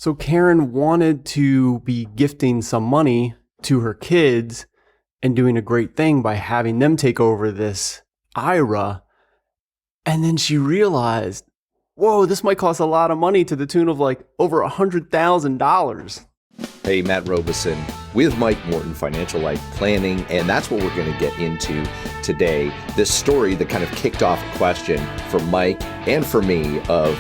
So Karen wanted to be gifting some money to her kids and doing a great thing by having them take over this IRA. And then she realized, whoa, this might cost a lot of money to the tune of like over $100,000. Hey, Matt Robison with Mike Morton, Financial Life Planning, and that's what we're going to get into today. This story that kind of kicked off a question for Mike and for me of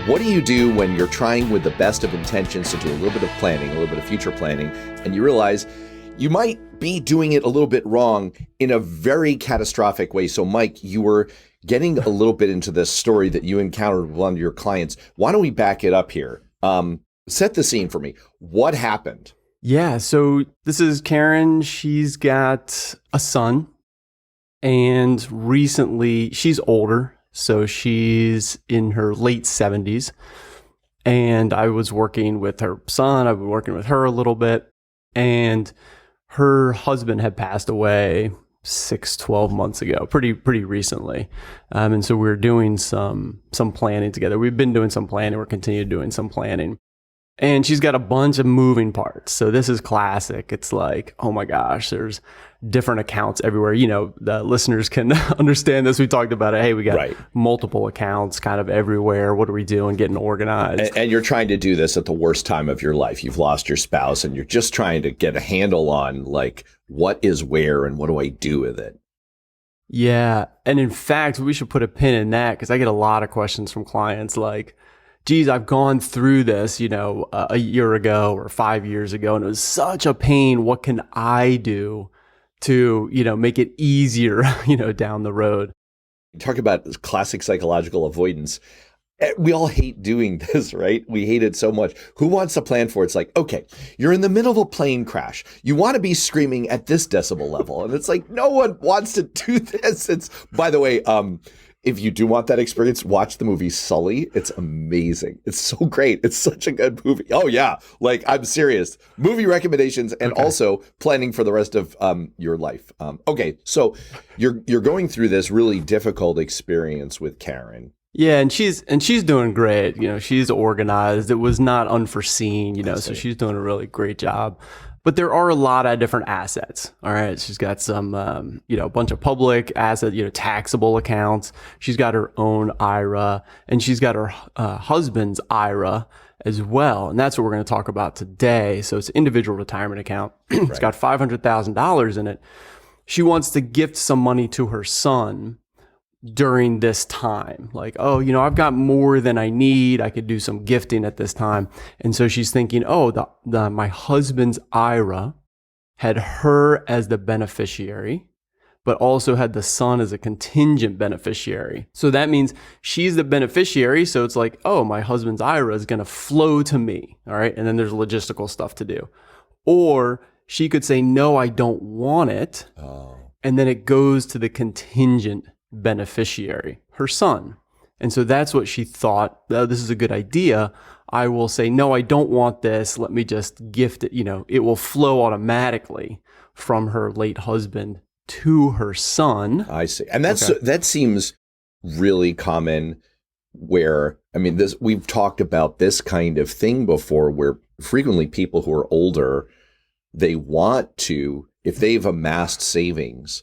what do you do when you're trying with the best of intentions to do a little bit of planning, a little bit of future planning, and you realize you might be doing it a little bit wrong in a very catastrophic way. So Mike, you were getting a little bit into this story that you encountered with one of your clients. Why don't we back it up here? Set the scene for me. What happened? Yeah, so this is Karen. She's got a son, and recently she's older, so she's in her late 70s. And I was working with her son. I've been working with her a little bit, and her husband had passed away 12 months ago, pretty recently. And so we're doing some planning together. We've been doing some planning. We're continuing doing some planning. And she's got a bunch of moving parts. So this is classic. It's like, oh my gosh, there's different accounts everywhere. You know, the listeners can understand this. We talked about it. Hey, we got multiple accounts kind of everywhere. What are we doing? Getting organized. And you're trying to do this at the worst time of your life. You've lost your spouse and you're just trying to get a handle on like, what is where and what do I do with it? Yeah. And in fact, we should put a pin in that because I get a lot of questions from clients like, geez, I've gone through this, you know, a year ago or 5 years ago, and it was such a pain. What can I do to, you know, make it easier, you know, down the road? Talk about classic psychological avoidance. We all hate doing this, right? We hate it so much. Who wants to plan for it? It's like, okay, you're in the middle of a plane crash. You want to be screaming at this decibel level. And it's like, no one wants to do this. It's, by the way, if you do want that experience, watch the movie Sully. It's amazing. It's so great. It's such a good movie. Oh yeah. Like I'm serious. Movie recommendations and also planning for the rest of your life. Okay. So you're going through this really difficult experience with Karen. Yeah. And she's doing great. You know, she's organized. It was not unforeseen, you know, so she's doing a really great job. But there are a lot of different assets. All right. She's got some, you know, a bunch of public assets, you know, taxable accounts. She's got her own IRA and she's got her husband's IRA as well. And that's what we're going to talk about today. So it's an individual retirement account. It's got $500,000 in it. She wants to gift some money to her son during this time. Like, oh, you know, I've got more than I need. I could do some gifting at this time. And so she's thinking, oh, my husband's IRA had her as the beneficiary, but also had the son as a contingent beneficiary. So that means she's the beneficiary. So it's like, oh, my husband's IRA is going to flow to me. All right. And then there's logistical stuff to do. Or she could say, no, I don't want it. Oh. And then it goes to the contingent beneficiary, her son. And so that's what she thought, oh, this is a good idea. I will say, no, I don't want this. Let me just gift it. You know, it will flow automatically from her late husband to her son. I see. And that seems really common where, I mean, we've talked about this kind of thing before where frequently people who are older, they want to, if they've amassed savings,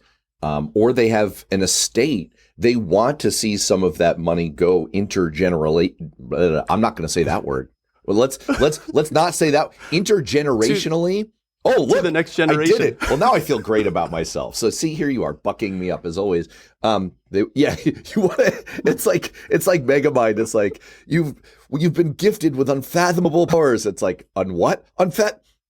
or they have an estate, they want to see some of that money go intergenerationally. I'm not going to say that word. Well, let's not say that intergenerationally. Look, to the next generation. I did it. Well, now I feel great about myself. So see, here you are bucking me up as always. You want to. It's like Megamind. It's like you've been gifted with unfathomable powers. It's like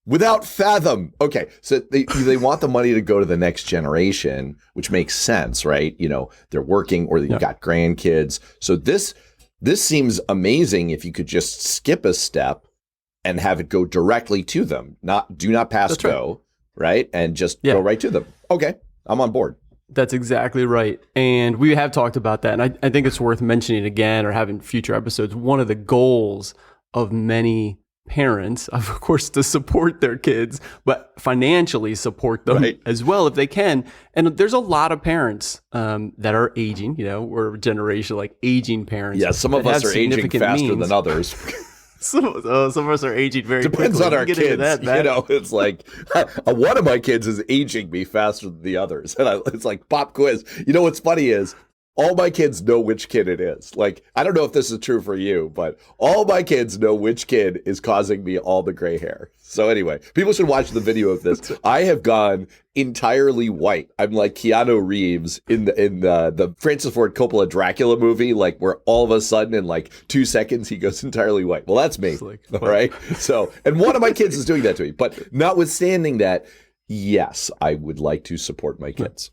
without fathom. Okay. So they want the money to go to the next generation, which makes sense, right? You know, they're working or you've got grandkids. So this seems amazing if you could just skip a step and have it go directly to them. Do not pass go, right? And just go right to them. Okay. I'm on board. That's exactly right. And we have talked about that. And I think it's worth mentioning again or having future episodes. One of the goals of many parents, of course, to support their kids, but financially support them as well if they can. And there's a lot of parents that are aging, you know, we're a generation like aging parents. Yeah, some of us are aging faster than others. Some of us are aging very Depends quickly. on our We can get into kids. that, Matt. It's like one of my kids is aging me faster than the others. And it's like pop quiz. What's funny is all my kids know which kid it is. Like, I don't know if this is true for you, but all my kids know which kid is causing me all the gray hair. So anyway, people should watch the video of this. I have gone entirely white. I'm like Keanu Reeves in the Francis Ford Coppola Dracula movie, like where all of a sudden in like 2 seconds he goes entirely white. Well, that's me. All right. So, and one of my kids is doing that to me. But notwithstanding that, yes, I would like to support my kids.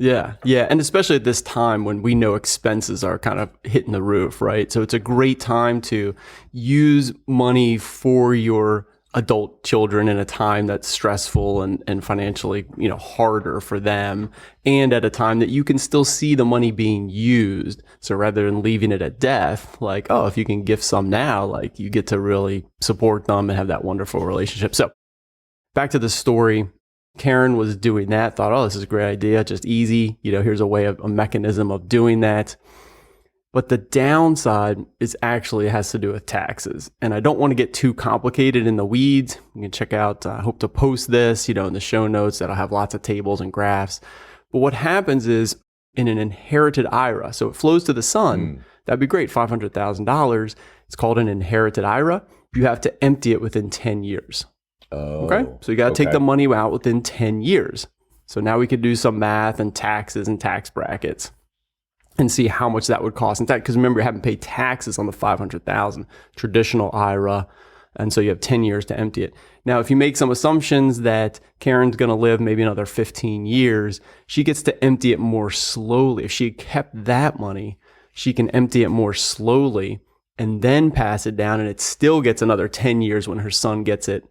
Yeah. And especially at this time when we know expenses are kind of hitting the roof, right? So it's a great time to use money for your adult children in a time that's stressful and financially, harder for them, and at a time that you can still see the money being used. So rather than leaving it at death, like, oh, if you can gift some now, like you get to really support them and have that wonderful relationship. So back to the story. Karen was doing that, thought, oh, this is a great idea, just easy. Here's a mechanism of doing that. But the downside is actually has to do with taxes. And I don't want to get too complicated in the weeds. You can check out, I hope to post this, in the show notes that'll have lots of tables and graphs. But what happens is in an inherited IRA, so it flows to the son, that'd be great, $500,000. It's called an inherited IRA. You have to empty it within 10 years. Oh, okay. So you got to take the money out within 10 years. So now we could do some math and taxes and tax brackets and see how much that would cost in tax. Because remember, you haven't paid taxes on the $500,000 traditional IRA. And so you have 10 years to empty it. Now, if you make some assumptions that Karen's going to live maybe another 15 years, she gets to empty it more slowly. If she kept that money, she can empty it more slowly and then pass it down. And it still gets another 10 years when her son gets it,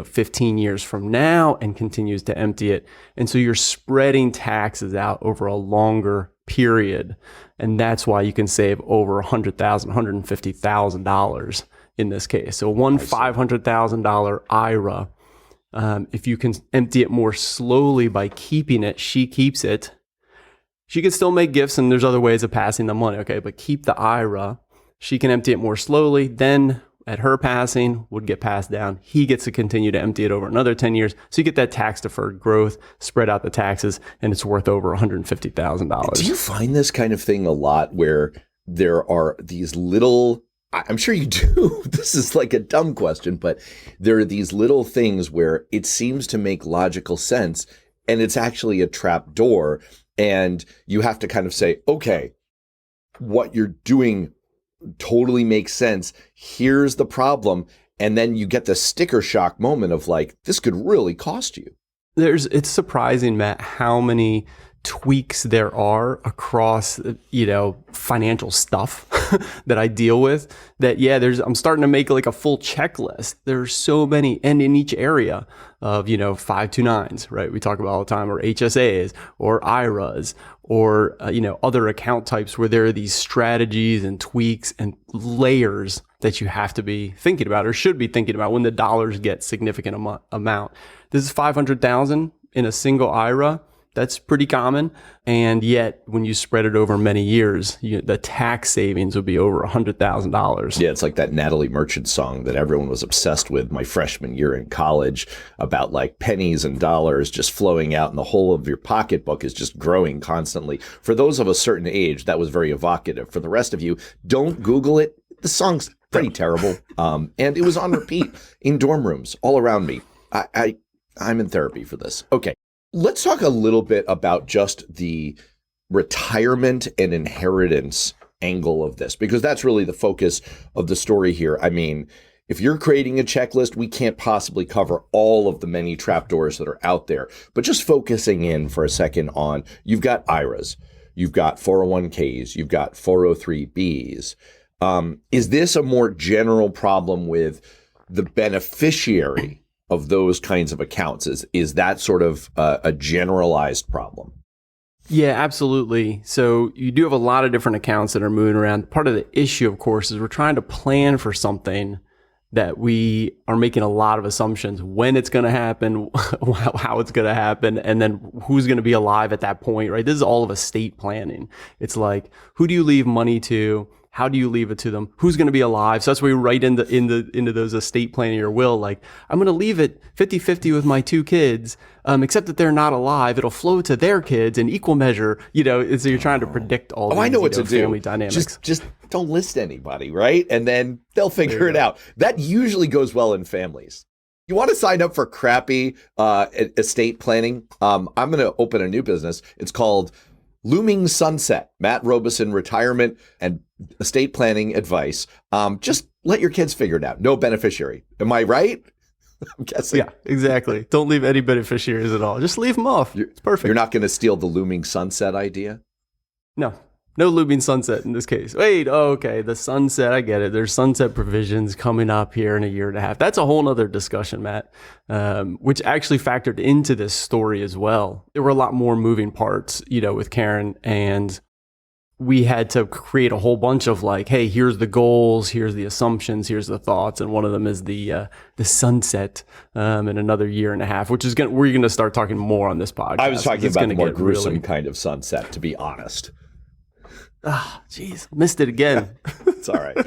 15 years from now and continues to empty it. And so you're spreading taxes out over a longer period. And that's why you can save over $100,000, $150,000 in this case. So one $500,000 IRA, if you can empty it more slowly by keeping it, she keeps it. She can still make gifts and there's other ways of passing the money, okay? But keep the IRA. She can empty it more slowly. Then at her passing would get passed down. He gets to continue to empty it over another 10 years. So you get that tax deferred growth, spread out the taxes, and it's worth over $150,000. Do you find this kind of thing a lot where there are these little, I'm sure you do. This is like a dumb question, but there are these little things where it seems to make logical sense and it's actually a trap door. And you have to kind of say, okay, what you're doing totally makes sense. Here's the problem. And then you get the sticker shock moment of like, this could really cost you. It's surprising, Matt, how many tweaks there are across, financial stuff that I deal with that, I'm starting to make like a full checklist. There's so many, and in each area of, 529s, right? We talk about all the time, or HSAs or IRAs or, other account types where there are these strategies and tweaks and layers that you have to be thinking about or should be thinking about when the dollars get significant amount. This is 500,000 in a single IRA. That's pretty common. And yet when you spread it over many years, the tax savings would be over $100,000. Yeah, it's like that Natalie Merchant song that everyone was obsessed with my freshman year in college about like pennies and dollars just flowing out and the whole of your pocketbook is just growing constantly. For those of a certain age, that was very evocative. For the rest of you, don't Google it. The song's pretty terrible. And it was on repeat in dorm rooms all around me. I'm in therapy for this. Okay. Let's talk a little bit about just the retirement and inheritance angle of this, because that's really the focus of the story here. I mean, if you're creating a checklist, we can't possibly cover all of the many trapdoors that are out there, but just focusing in for a second on, you've got IRAs, you've got 401ks, you've got 403bs. Is this a more general problem with the beneficiary of those kinds of accounts? Is that sort of a generalized problem? Yeah, absolutely. So you do have a lot of different accounts that are moving around. Part of the issue, of course, is we're trying to plan for something that we are making a lot of assumptions when it's going to happen, how it's going to happen, and then who's going to be alive at that point, right? This is all of estate planning. It's like, who do you leave money to? How do you leave it to them? Who's going to be alive? So that's where you write into those estate plan in your will, like, I'm going to leave it 50-50 with my 2 kids, except that they're not alive. It'll flow to their kids in equal measure, so you're trying to predict all these, I know what to family do. dynamics. Just don't list anybody, right? And then they'll figure it out. That usually goes well in families. You want to sign up for crappy estate planning? I'm going to open a new business. It's called Looming Sunset, Matt Robison retirement and estate planning advice. Just let your kids figure it out. No beneficiary. Am I right? I'm guessing. Yeah, exactly. Don't leave any beneficiaries at all. Just leave them off. It's perfect. You're not going to steal the Looming Sunset idea? No looming sunset in this case. Wait, okay, the sunset, I get it. There's sunset provisions coming up here in a year and a half. That's a whole nother discussion, Matt, which actually factored into this story as well. There were a lot more moving parts, with Karen, and we had to create a whole bunch of like, hey, here's the goals, here's the assumptions, here's the thoughts, and one of them is the sunset in another year and a half, which is we're going to start talking more on this podcast. I was talking about the more gruesome kind of sunset, to be honest. Jeez, missed it again. It's all right.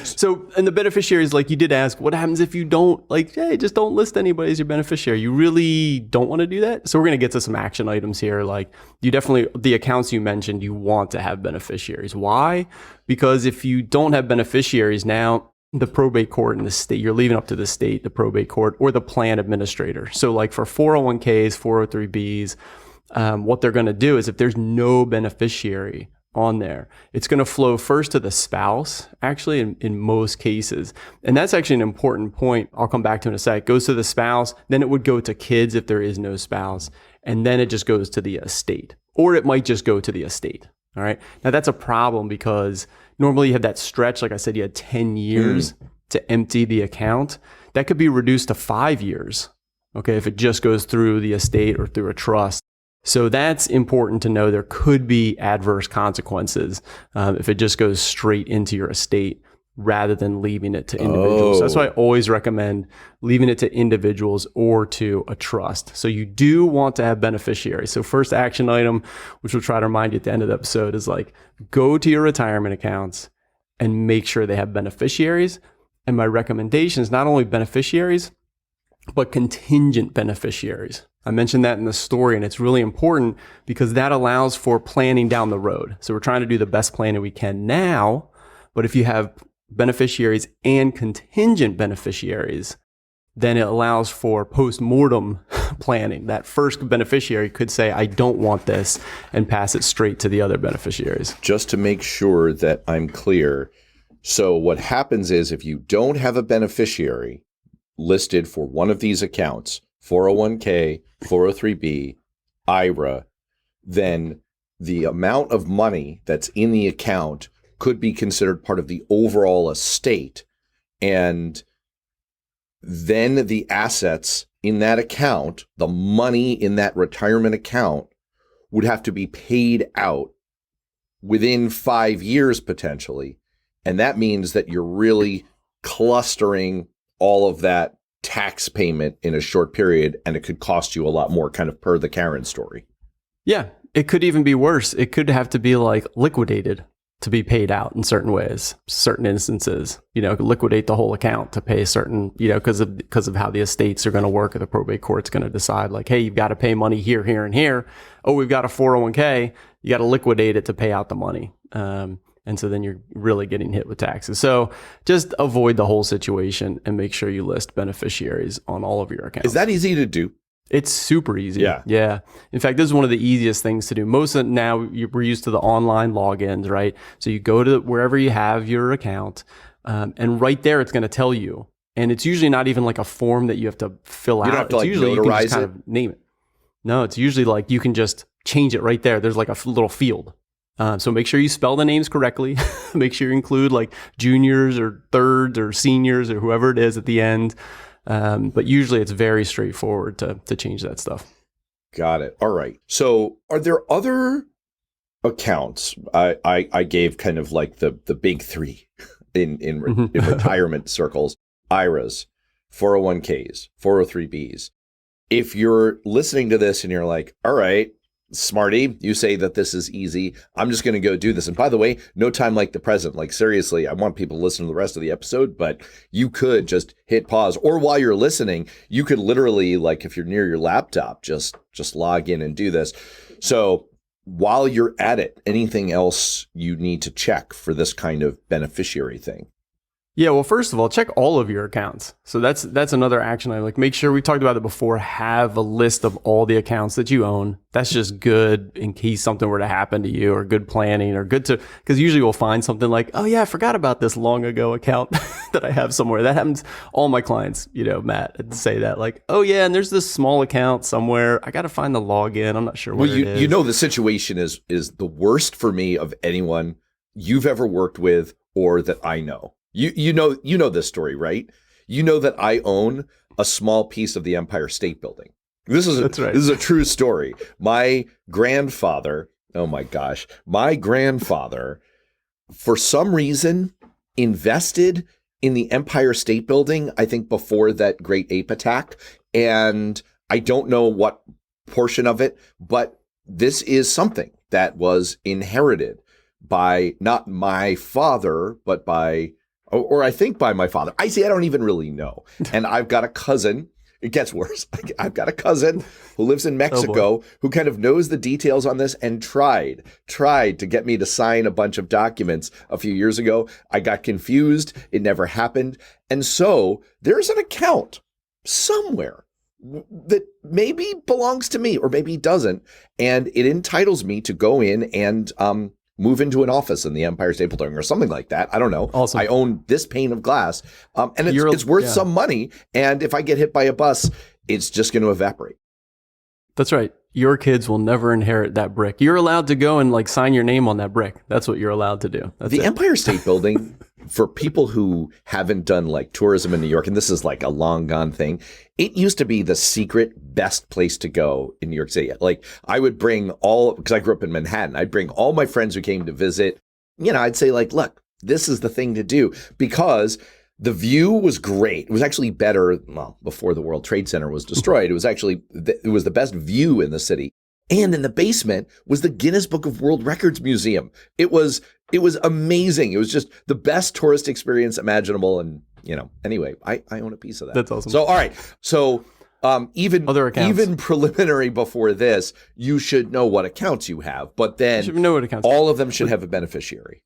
So, and the beneficiaries, like you did ask, what happens if you don't, hey, just don't list anybody as your beneficiary? You really don't want to do that? So we're going to get to some action items here. Like you definitely, the accounts you mentioned, you want to have beneficiaries. Why? Because if you don't have beneficiaries now, the probate court in the state, you're leaving up to the state, the probate court, or the plan administrator. So like for 401ks, 403bs, what they're going to do is if there's no beneficiary on there, it's going to flow first to the spouse, actually, in most cases. And that's actually an important point. I'll come back to in a sec. It goes to the spouse, then it would go to kids if there is no spouse, and then it just goes to the estate. Or it might just go to the estate. All right. Now that's a problem because normally you have that stretch. Like I said, you had 10 years to empty the account. That could be reduced to 5 years. Okay. If it just goes through the estate or through a trust. So that's important to know. There could be adverse consequences if it just goes straight into your estate rather than leaving it to individuals. So that's why I always recommend leaving it to individuals or to a trust. So you do want to have beneficiaries. So first action item, which we'll try to remind you at the end of the episode, is like go to your retirement accounts and make sure they have beneficiaries. And my recommendation is not only beneficiaries, but contingent beneficiaries. I mentioned that in the story, and it's really important because that allows for planning down the road. So we're trying to do the best planning we can now, but if you have beneficiaries and contingent beneficiaries, then it allows for post-mortem planning. That first beneficiary could say, I don't want this, and pass it straight to the other beneficiaries. Just to make sure that I'm clear, so what happens is if you don't have a beneficiary listed for one of these accounts, 401k, 403b, IRA, then the amount of money that's in the account could be considered part of the overall estate. And then the assets in that account, the money in that retirement account, would have to be paid out within 5 years potentially. And that means that you're really clustering all of that tax payment in a short period, and it could cost you a lot more, kind of per the Karen story. Yeah, it could even be worse. It could have to be like liquidated to be paid out in certain ways, certain instances, liquidate the whole account to pay certain, because of how the estates are going to work, or the probate court's going to decide like, hey, you've got to pay money here, here, and here. Oh, we've got a 401k. You got to liquidate it to pay out the money. And so then you're really getting hit with taxes. So just avoid the whole situation and make sure you list beneficiaries on all of your accounts. Is that easy to do? It's super easy. Yeah. In fact, this is one of the easiest things to do. Most of now we're used to the online logins, right? So you go to wherever you have your account, and right there it's going to tell you. And it's usually not even like a form that you have to fill out. You don't have to it's usually notarize you can just kind of name it. No, it's usually like you can just change it right there. There's like a little field. So make sure you spell the names correctly. Make sure you include like juniors or thirds or seniors or whoever it is at the end. But usually it's very straightforward to change that stuff. Got it. All right. So are there other accounts? I gave kind of like the big three in retirement circles: IRAs, 401ks, 403bs. If you're listening to this and you're like, all right, Smarty, you say that this is easy. I'm just going to go do this. And by the way, no time like the present. Like seriously, I want people to listen to the rest of the episode, but you could just hit pause, or while you're listening, you could literally, like if you're near your laptop, just log in and do this. So while you're at it, anything else you need to check for this kind of beneficiary thing? Yeah, well, first of all, check all of your accounts. So that's another action item. Like, make sure, we talked about it before, have a list of all the accounts that you own. That's just good in case something were to happen to you, or good planning, or good to, because usually we'll find something like, oh yeah, I forgot about this long ago account that I have somewhere. That happens. All my clients, Matt, say that, like, oh yeah, and there's this small account somewhere. I got to find the login. I'm not sure where it is. You know, the situation is the worst for me of anyone you've ever worked with or that I know. You know this story, right? You know that I own a small piece of the Empire State Building. This is a true story. My grandfather, oh my gosh, for some reason invested in the Empire State Building, I think before that great ape attack. And I don't know what portion of it, but this is something that was inherited by not my father, but or I think by my father. I don't even really know. And I've got a cousin. It gets worse. I've got a cousin who lives in Mexico who kind of knows the details on this and tried to get me to sign a bunch of documents a few years ago. I got confused. It never happened. And so there's an account somewhere that maybe belongs to me or maybe doesn't. And it entitles me to go in and move into an office in the Empire State Building or something like that. I don't know. Awesome. I own this pane of glass, and it's worth some money. And if I get hit by a bus, it's just going to evaporate. That's right. Your kids will never inherit that brick. You're allowed to go and sign your name on that brick. That's what you're allowed to do. That's the Empire State Building, for people who haven't done tourism in New York, and this is a long gone thing, it used to be the secret best place to go in New York City. I would bring because I grew up in Manhattan, I'd bring all my friends who came to visit. I'd say look, this is the thing to do, because the view was great. It was actually better, before the World Trade Center was destroyed. It was the best view in the city. And in the basement was the Guinness Book of World Records Museum. It was amazing. It was just the best tourist experience imaginable. And, anyway, I own a piece of that. That's awesome. So, all right. So even other accounts, even preliminary before this, you should know what accounts you have. But then you should know what accounts all of them should have a beneficiary.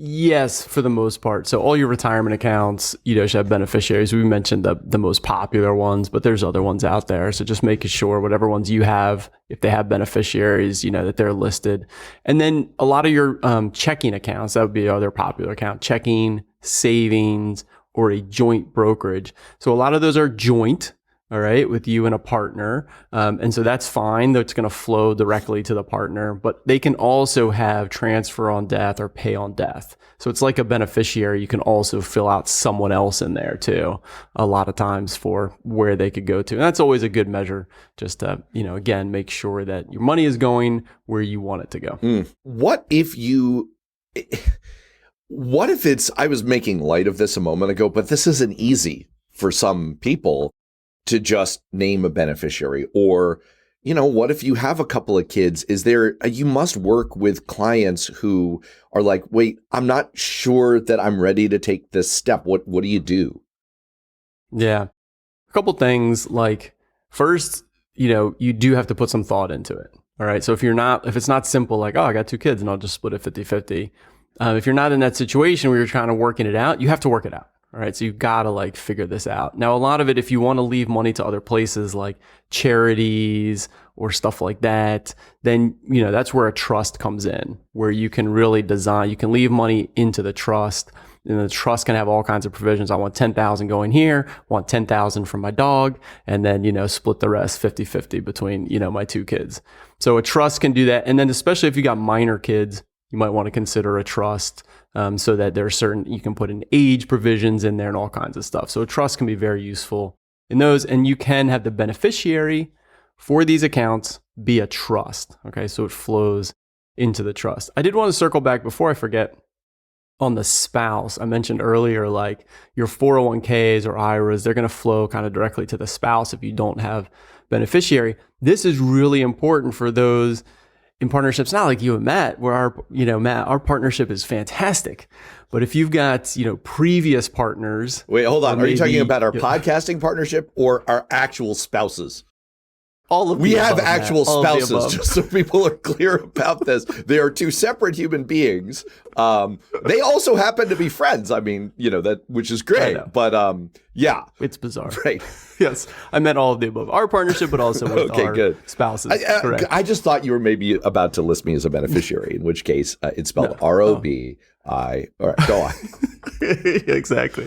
Yes, for the most part. So all your retirement accounts, should have beneficiaries. We mentioned the most popular ones, but there's other ones out there. So just making sure whatever ones you have, if they have beneficiaries, that they're listed. And then a lot of your checking accounts, that would be other popular account, checking, savings, or a joint brokerage. So a lot of those are joint. All right, with you and a partner. And so that's fine. That's going to flow directly to the partner, but they can also have transfer on death or pay on death. So it's like a beneficiary. You can also fill out someone else in there too, a lot of times, for where they could go to. And that's always a good measure, just to, again, make sure that your money is going where you want it to go. What if I was making light of this a moment ago, but this isn't easy for some people to just name a beneficiary? Or, what if you have a couple of kids? You must work with clients who are like, wait, I'm not sure that I'm ready to take this step. What do you do? Yeah. A couple things. First, you do have to put some thought into it. All right. So if it's not simple, oh, I got 2 kids and I'll just split it 50-50. If you're not in that situation where you're trying to working it out, you have to work it out. All right. So you've got to figure this out. Now, a lot of it, if you want to leave money to other places like charities or stuff like that, then, that's where a trust comes in, where you can really you can leave money into the trust, and the trust can have all kinds of provisions. I want 10,000 going here, want 10,000 from my dog, and then, split the rest 50-50 between, my 2 kids. So a trust can do that. And then especially if you got minor kids, you might want to consider a trust. So that there are you can put in age provisions in there and all kinds of stuff. So a trust can be very useful in those, and you can have the beneficiary for these accounts be a trust. Okay, so it flows into the trust. I did want to circle back before I forget on the spouse. I mentioned earlier, your 401ks or IRAs, they're going to flow kind of directly to the spouse if you don't have beneficiary. This is really important for those in partnerships, not like you and Matt, where Matt, our partnership is fantastic. But if you've got, previous partners. Wait, hold on. Are you talking about our podcasting partnership or our actual spouses? All of we the have above, actual Matt. spouses, just so people are clear about this. They are two separate human beings. They also happen to be friends. I mean, which is great. But yeah. It's bizarre. Right. Yes. I meant all of the above. Our partnership, but also with our spouses. Correct. I just thought you were maybe about to list me as a beneficiary, in which case it's spelled ROBI. All right, go on. Exactly.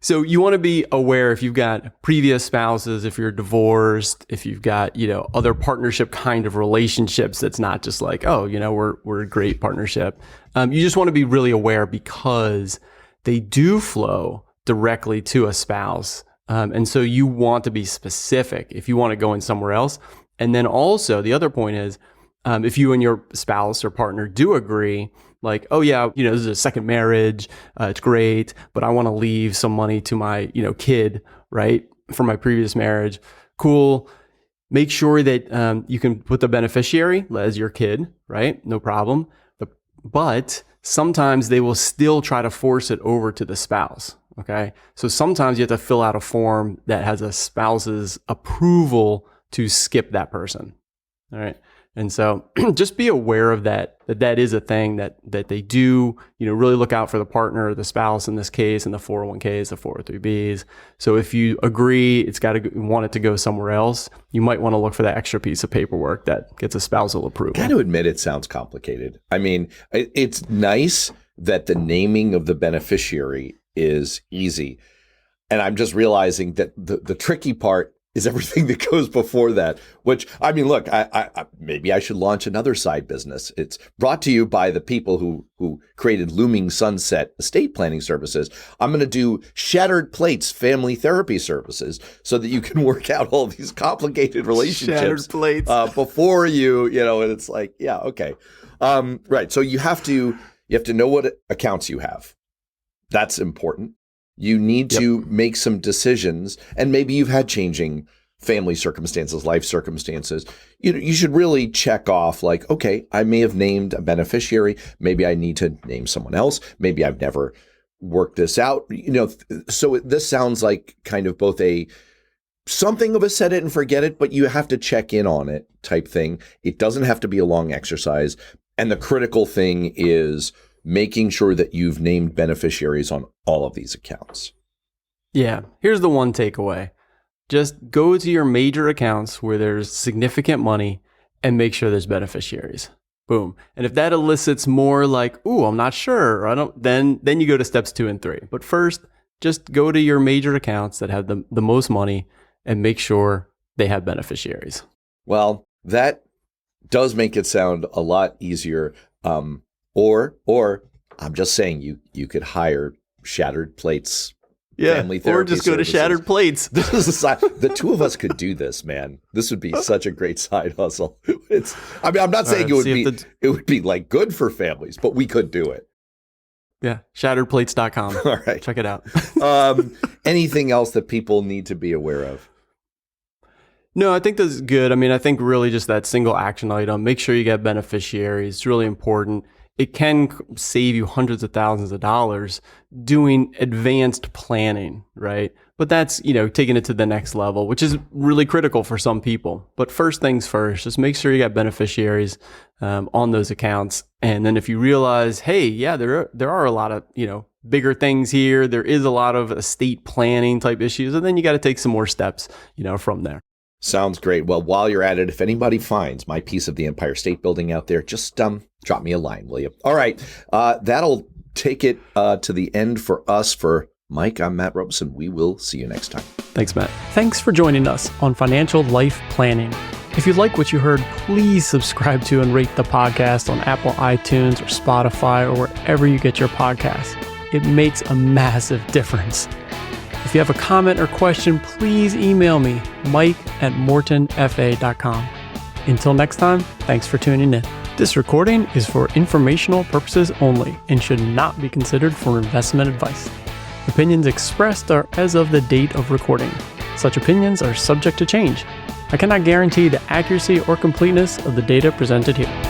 So you want to be aware if you've got previous spouses, if you're divorced, if you've got, other partnership kind of relationships that's not just like, we're a great partnership. You just want to be really aware because they do flow directly to a spouse. And so you want to be specific if you want to go in somewhere else. And then also the other point is, if you and your spouse or partner do agree, like, oh yeah, this is a second marriage, it's great, but I want to leave some money to my, kid, right, from my previous marriage. Cool. Make sure that you can put the beneficiary as your kid, right? No problem. But sometimes they will still try to force it over to the spouse. Okay. So sometimes you have to fill out a form that has a spouse's approval to skip that person. All right. And so just be aware of that is a thing that they do, really look out for the partner or the spouse in this case, and the 401ks, the 403bs. So if you agree want it to go somewhere else, you might want to look for that extra piece of paperwork that gets a spousal approval. Got to admit, it sounds complicated. I mean, it's nice that the naming of the beneficiary is easy. And I'm just realizing that the tricky part is everything that goes before that, which, I mean, look, I maybe I should launch another side business. It's brought to you by the people who created Looming Sunset Estate Planning Services. I'm going to do Shattered Plates Family Therapy Services so that you can work out all these complicated relationships. Shattered Plates. Before you, and it's like, yeah, okay. Right. So you have to know what accounts you have. That's important. You need to make some decisions, and maybe you've had changing family circumstances, life circumstances. You should really check off like, okay, I may have named a beneficiary. Maybe I need to name someone else. Maybe I've never worked this out. So this sounds like kind of both something of a set it and forget it, but you have to check in on it type thing. It doesn't have to be a long exercise. And the critical thing is making sure that you've named beneficiaries on all of these accounts. Yeah. Here's the one takeaway. Just go to your major accounts where there's significant money and make sure there's beneficiaries. Boom. And if that elicits more like, ooh, I'm not sure, or I don't, then you go to steps 2 and 3. But first, just go to your major accounts that have the most money and make sure they have beneficiaries. Well, that does make it sound a lot easier. Or I'm just saying you could hire Shattered Plates Family Therapy or just go services. to Shattered Plates. This is the two of us could do this, man. This would be such a great side hustle. I'm not saying it would be like good for families, but we could do it. Yeah, shatteredplates.com. All right. Check it out. Anything else that people need to be aware of? No, I think this is good. I mean, I think really just that single action item, make sure you get beneficiaries. It's really important. It can save you hundreds of thousands of dollars doing advanced planning, right? But that's, taking it to the next level, which is really critical for some people. But first things first, just make sure you got beneficiaries on those accounts. And then if you realize, hey, yeah, there are a lot of, bigger things here. There is a lot of estate planning type issues. And then you got to take some more steps, from there. Sounds great. Well, while you're at it, if anybody finds my piece of the Empire State Building out there, just drop me a line, will you? All right. That'll take it to the end for us. For Mike, I'm Matt Robison. We will see you next time. Thanks, Matt. Thanks for joining us on Financial Life Planning. If you like what you heard, please subscribe to and rate the podcast on Apple iTunes or Spotify or wherever you get your podcasts. It makes a massive difference. If you have a comment or question, please email me, mike@mortonfa.com. Until next time, thanks for tuning in. This recording is for informational purposes only and should not be considered for investment advice. Opinions expressed are as of the date of recording. Such opinions are subject to change. I cannot guarantee the accuracy or completeness of the data presented here.